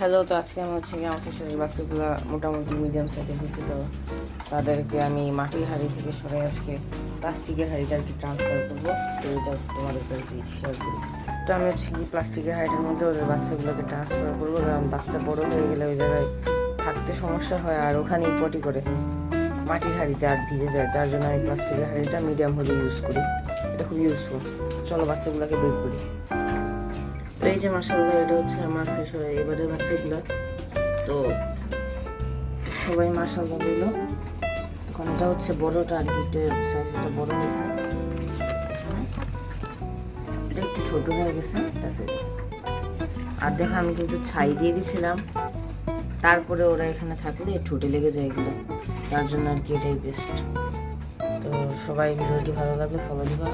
Hello, তো আজকে আমি আমার কিশোরের বাচ্চাগুলো মোটামুটি মিডিয়াম সাইজের হয়েছে। তো তাদেরকে আমি মাটির হাঁড়ি থেকে সরে আজকে প্লাস্টিকের হাঁড়িটা আর কি ট্রান্সফার করবো। তো এটা তোমাদেরকে আর কি শেয়ার করি। তো আমি প্লাস্টিকের হাঁড়িটার মধ্যে ওদের বাচ্চাগুলোকে ট্রান্সফার করবো, কারণ বাচ্চা বড় হয়ে গেলে ওই জায়গায় থাকতে সমস্যা হয়, আর ওখানেই পটি করে মাটির হাঁড়িতে আর ভিজে যায়। যার জন্য আমি প্লাস্টিকের হাঁড়িটা মিডিয়াম হলে ইউজ করি। এটা খুব ইউজফুল। চলো বাচ্চাগুলোকে বের করি। তো এই যে মাশাআল্লাহ, এটা হচ্ছে আমার এবারের বাচ্চাগুলো। তো সবাই মাশাআল্লাহ বললো। এখন এটা হচ্ছে বড়টা আর কি, একটু সাইজটা বড় হয়েছে, এটা একটু ছোট হয়ে গেছে। আর দেখো, আমি কিন্তু ছাই দিয়ে দিছিলাম, তারপরে ওরা এখানে থাকলে ঠোঁটে লেগে যায় এগুলো, তার জন্য আর কি এটাই বেস্ট। তো সবাই ভিডিওটি ভালো লাগলে ফলো দিবা।